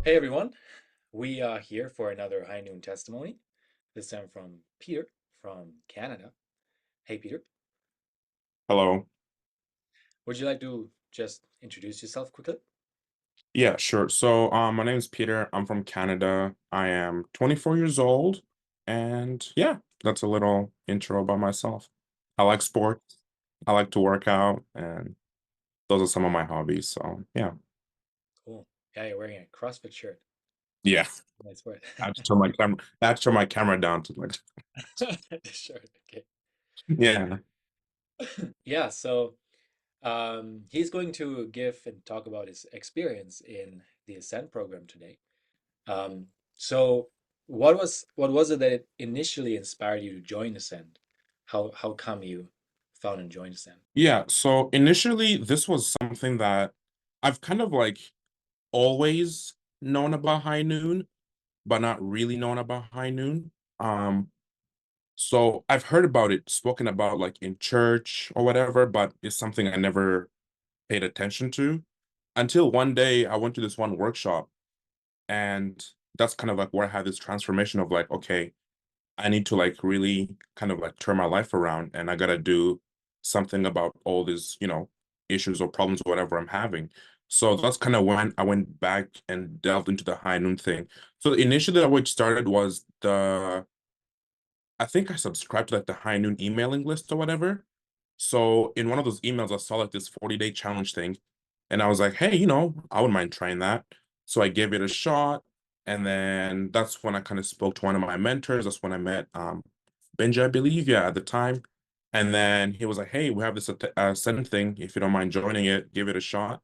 Hey everyone, we are here for another High Noon testimony, this time from Peter from Canada. Hey Peter, Hello. would you like to just introduce yourself quickly? Yeah, sure. So, my name is Peter. I'm from Canada. I am 24 years old, and yeah, that's a little intro about myself. I like sports. I like to work out, and those are some of my hobbies. So, yeah. Cool. Yeah, you're wearing a CrossFit shirt. Yeah. Nice word. I have to turn my camera down to like Sure. Okay. yeah. Yeah, so he's going to give and talk about his experience in the Ascend program today. Um, so what was it that initially inspired you to join Ascend? How come you found and joined Ascend? Yeah, so initially this was something that I've kind of like always known about high noon, but not really known about high noon. Um So I've heard about it spoken about like in church or whatever, but it's something I never paid attention to until one day I went to this one workshop, and that's kind of like where I had this transformation of like, okay, I need to like really kind of like turn my life around and I gotta do something about all these, issues or problems or whatever I'm having. So that's kind of when I went back and delved into the high noon thing. So initially, how it started was I think I subscribed to like the high noon emailing list or whatever. So in one of those emails, I saw like this 40-day challenge thing. And I was like, hey, I wouldn't mind trying that. So I gave it a shot. And then that's when I kind of spoke to one of my mentors. That's when I met Benji, I believe, yeah, at the time. And then he was like, hey, we have this send thing. If you don't mind joining it, give it a shot.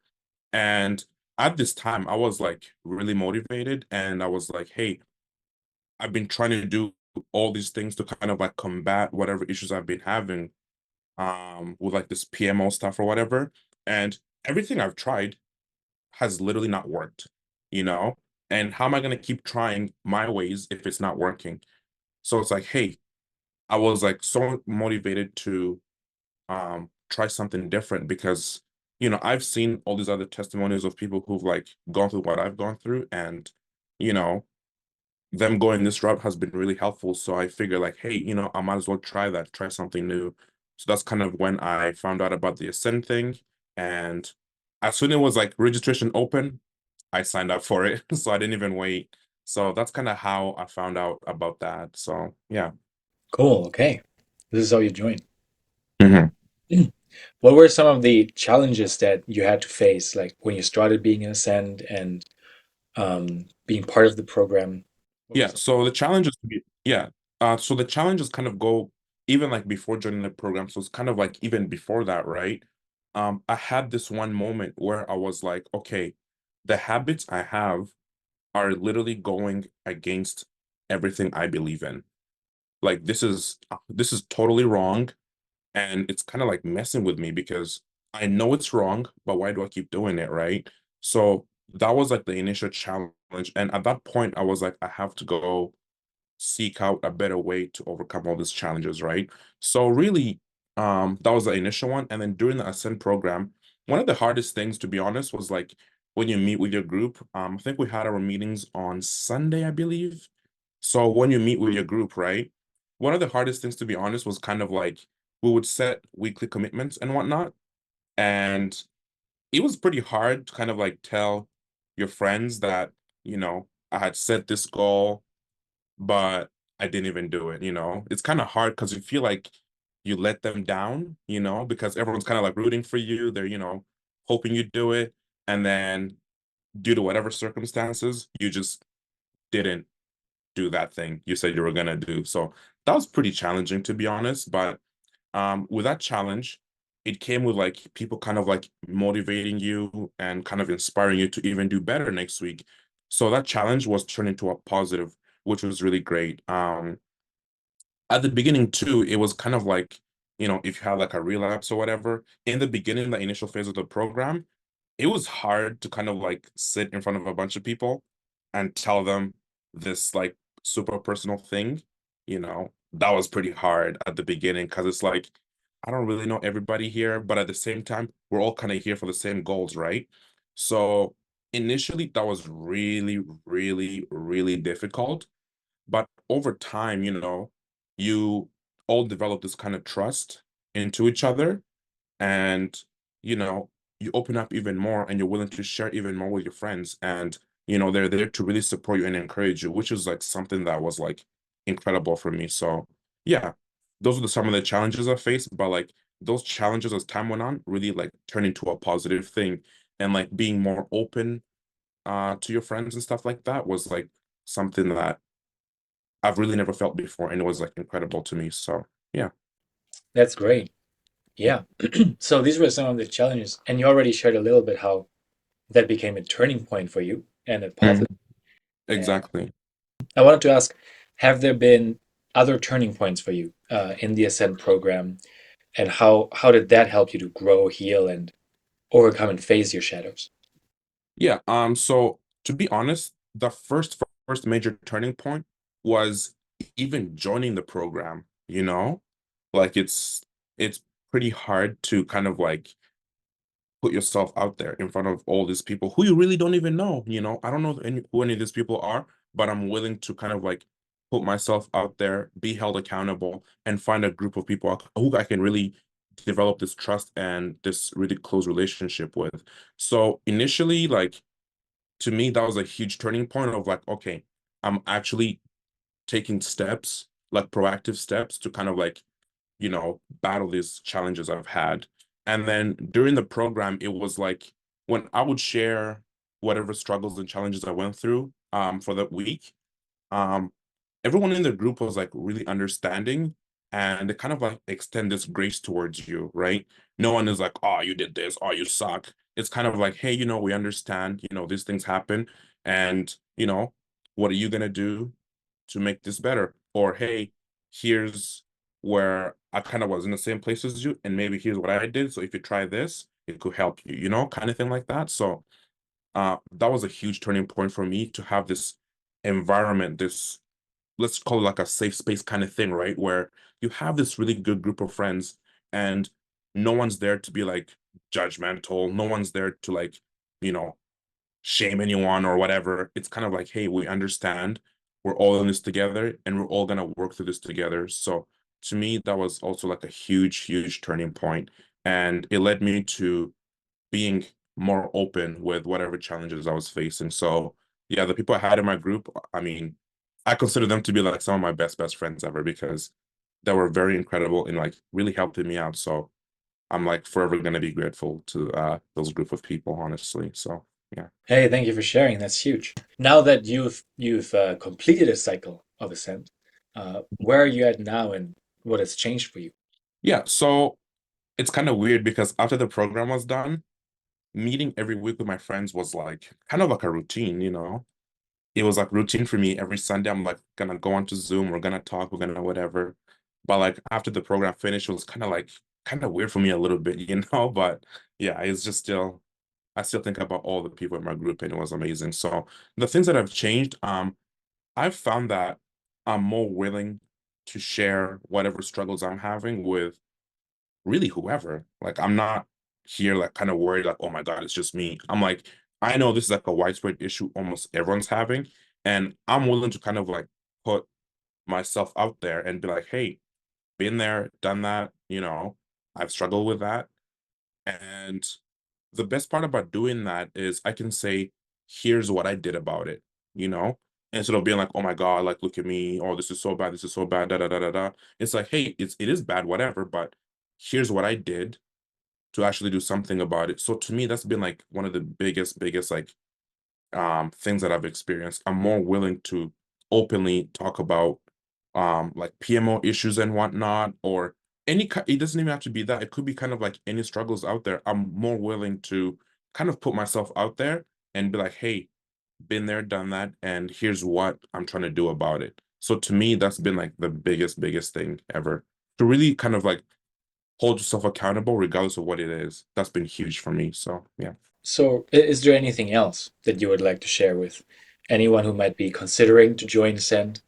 And at this time, I was like really motivated. And I was like, hey, I've been trying to do all these things to kind of like combat whatever issues I've been having with like this PMO stuff or whatever. And everything I've tried has literally not worked, you know? And how am I gonna keep trying my ways if it's not working? So it's like, hey, I was like so motivated to try something different because I've seen all these other testimonies of people who've like gone through what I've gone through, and you know them going this route has been really helpful. So I figure like, hey, I might as well try something new. So that's kind of when I found out about the Ascend thing. And as soon as it was like registration open, I signed up for it. So I didn't even wait. So that's kind of how I found out about that. So yeah. Cool. Okay. This is how you joined. Mhm. What were some of the challenges that you had to face, like when you started being in Ascend and being part of the program? What were Yeah. some? So the challenges, yeah. So the challenges kind of go even like before joining the program. So it's kind of like even before that, right? I had this one moment where I was like, okay, the habits I have are literally going against everything I believe in. Like this is totally wrong, and it's kind of like messing with me because I know it's wrong, but why do I keep doing it, right? So that was like the initial challenge, and at that point, I was like, I have to go seek out a better way to overcome all these challenges, right? So really, that was the initial one. And then during the Ascend program, one of the hardest things, to be honest, was like when you meet with your group. I think we had our meetings on Sunday, I believe. So when you meet with your group, right? One of the hardest things, to be honest, was kind of like we would set weekly commitments and whatnot. And it was pretty hard to kind of like tell your friends that, I had set this goal, but I didn't even do it. It's kind of hard because you feel like you let them down, because everyone's kind of like rooting for you. They're, hoping you do it. And then due to whatever circumstances, you just didn't do that thing you said you were gonna do. So that was pretty challenging, to be honest. But with that challenge, it came with like people kind of like motivating you and kind of inspiring you to even do better next week. So that challenge was turned into a positive, which was really great. At the beginning too, it was kind of like, if you have like a relapse or whatever, in the beginning, the initial phase of the program, it was hard to kind of like sit in front of a bunch of people and tell them this like super personal thing. That was pretty hard at the beginning because it's like, I don't really know everybody here, but at the same time, we're all kind of here for the same goals, right? So initially that was really, really, really difficult. But over time, you all develop this kind of trust into each other, and you know you open up even more and you're willing to share even more with your friends, and they're there to really support you and encourage you, which is like something that was like incredible for me. So yeah, those are some of the challenges I faced, but like those challenges as time went on really like turned into a positive thing, and like being more open to your friends and stuff like that was like something that I've really never felt before, and it was like incredible to me. So yeah. That's great. Yeah. So these were some of the challenges, and you already shared a little bit how that became a turning point for you and a Mhm. positive. And Exactly. I wanted to ask, have there been other turning points for you in the Ascend program, and how did that help you to grow, heal, and overcome and face your shadows? Yeah, so to be honest, the first major turning point was even joining the program, you know? Like it's pretty hard to kind of like put yourself out there in front of all these people who you really don't even know. I don't know who any of these people are, but I'm willing to kind of like put myself out there, be held accountable, and find a group of people who I can really develop this trust and this really close relationship with. So initially, like to me, that was a huge turning point of like, okay, I'm actually taking steps, like proactive steps to kind of like, battle these challenges I've had. And then during the program, it was like when I would share whatever struggles and challenges I went through for that week, um, everyone in the group was like really understanding, and they kind of like extend this grace towards you, right? No one is like, oh, you did this, oh, you suck. It's kind of like, hey, we understand, these things happen, and what are you gonna do to make this better? Or hey, here's where I kind of was in the same place as you, and maybe here's what I did. So if you try this, it could help you, kind of thing like that. So that was a huge turning point for me to have this environment, this, let's call it like a safe space kind of thing, right? Where you have this really good group of friends, and no one's there to be like judgmental. No one's there to like, you know, shame anyone or whatever. It's kind of like, hey, we understand. We're all in this together, and we're all gonna work through this together. So to me, that was also like a huge, huge turning point, and it led me to being more open with whatever challenges I was facing. So yeah, the people I had in my group, I mean, I consider them to be like some of my best friends ever, because they were very incredible in like really helping me out. So I'm like forever gonna be grateful to those group of people, honestly. So yeah. Hey, thank you for sharing. That's huge. Now that you've completed a cycle of Ascend, where are you at now, and what has changed for you? Yeah, so it's kind of weird because after the program was done, meeting every week with my friends was like kind of like a routine. It was like routine for me. Every Sunday, I'm like gonna go onto Zoom, we're gonna talk, we're gonna whatever. But like after the program finished, it was kind of weird for me a little bit. But yeah, it's just still I still think about all the people in my group, and it was amazing. So the things that have changed, I've found that I'm more willing to share whatever struggles I'm having with really whoever. Like I'm not here like kind of worried like, oh my God, it's just me. I'm like, I know this is like a widespread issue almost everyone's having, and I'm willing to kind of like put myself out there and be like, hey, been there, done that. I've struggled with that. And the best part about doing that is I can say, here's what I did about it, instead of being like, oh my God, like look at me, oh, this is so bad, da da da da da. It's like, hey, it is bad, whatever, but here's what I did to actually do something about it. So to me, that's been like one of the biggest like things that I've experienced. I'm more willing to openly talk about like PMO issues and whatnot, or it doesn't even have to be that. It could be kind of like any struggles out there. I'm more willing to kind of put myself out there and be like, hey, been there, done that, and here's what I'm trying to do about it. So to me, that's been like the biggest thing ever. To really kind of like hold yourself accountable regardless of what it is. That's been huge for me. So yeah. So, is there anything else that you would like to share with anyone who might be considering to join Ascend,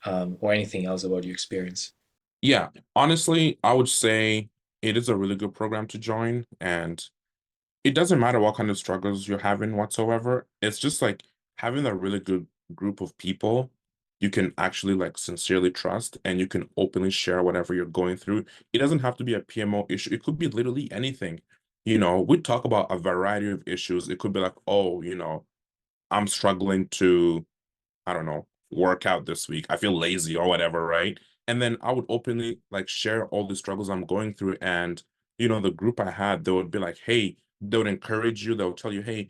or anything else about your experience? Yeah, honestly, I would say it is a really good program to join. And it doesn't matter what kind of struggles you're having whatsoever. It's just like having a really good group of people you can actually like sincerely trust, and you can openly share whatever you're going through. It doesn't have to be a PMO issue. It could be literally anything. We talk about a variety of issues. It could be like, oh, I'm struggling to, I don't know, work out this week. I feel lazy or whatever, right? And then I would openly like share all the struggles I'm going through. And, the group I had, they would be like, hey, they would encourage you. They'll tell you, hey,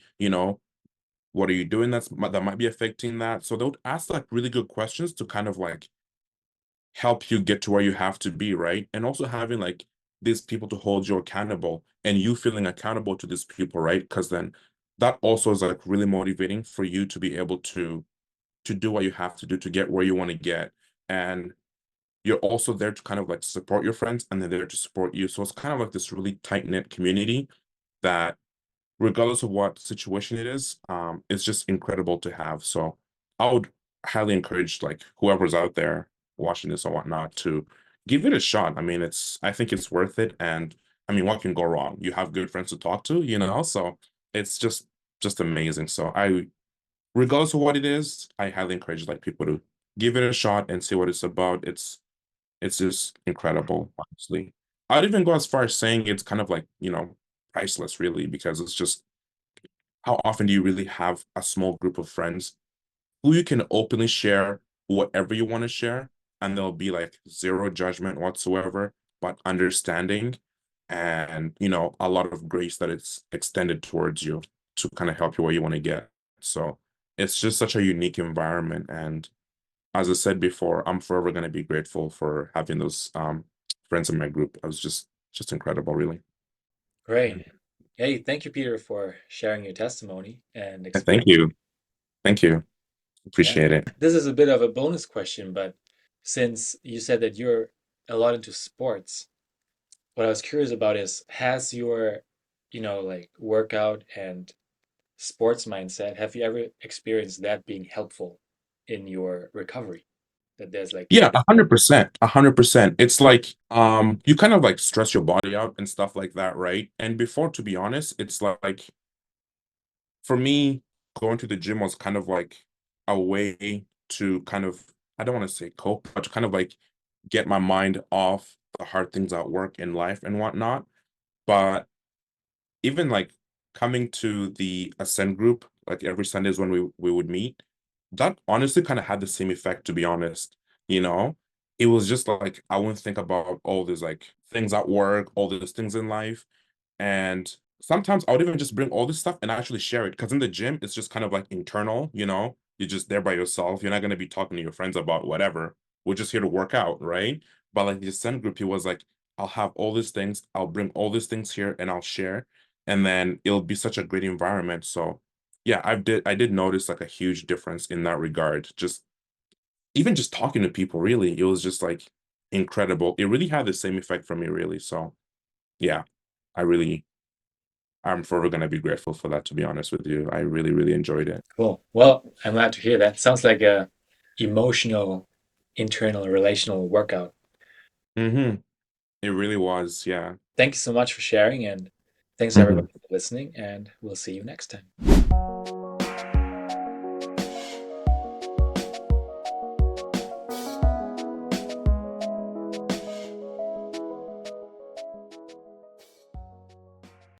what are you doing that might be affecting that? So they would ask like really good questions to kind of like help you get to where you have to be, right? And also having like these people to hold you accountable, and you feeling accountable to these people, right? Because then that also is like really motivating for you to be able to do what you have to do to get where you want to get. And you're also there to kind of like support your friends, and they're there to support you. So it's kind of like this really tight-knit community that, regardless of what situation it is, it's just incredible to have. So I would highly encourage like whoever's out there watching this or whatnot to give it a shot. I mean, I think it's worth it. And I mean, what can go wrong? You have good friends to talk to, so it's just amazing. So regardless of what it is, I highly encourage like people to give it a shot and see what it's about. It's just incredible, honestly. I'd even go as far as saying it's kind of like, priceless, really, because it's just, how often do you really have a small group of friends who you can openly share whatever you want to share, and there'll be like zero judgment whatsoever, but understanding, and a lot of grace that it's extended towards you to kind of help you where you want to get. So it's just such a unique environment. And as I said before, I'm forever going to be grateful for having those friends in my group. It was just incredible, really. Great. Hey, thank you, Peter, for sharing your testimony and And thank experience. you. Thank you. Yeah. Appreciate it. This is a bit of a bonus question, but since you said that you're a lot into sports, what I was curious about is, has your, like workout and sports mindset, have you ever experienced that being helpful in your recovery? That there's like Yeah, a, 100%. 100%. It's like you kind of like stress your body out and stuff like that, right? And before, to be honest, it's like, for me, going to the gym was kind of like a way to kind of, I don't want to say cope, but to kind of like get my mind off the hard things at work in life and whatnot. But even like coming to the Ascend group, like every Sundays when we would meet, that honestly kind of had the same effect, to be honest. You know, it was just like I wouldn't think about all these like things at work, all these things in life. And sometimes I would even just bring all this stuff and actually share it. Because in the gym, it's just kind of like internal, you're just there by yourself. You're not going to be talking to your friends about whatever. We're just here to work out, right? But like the Ascend group, he was like, I'll have all these things, I'll bring all these things here and I'll share. And then it'll be such a great environment. So yeah, I did notice like a huge difference in that regard. Just even just talking to people, really, it was just like incredible. It really had the same effect for me, really. So yeah, I really I'm forever gonna be grateful for that, to be honest with you. I really, really enjoyed it. cool. Well, I'm glad to hear that. Sounds like a emotional, internal, relational workout. Mm-hmm. It really was, yeah. Thank you so much for sharing, and thanks everybody Hmm. for listening, and we'll see you next time.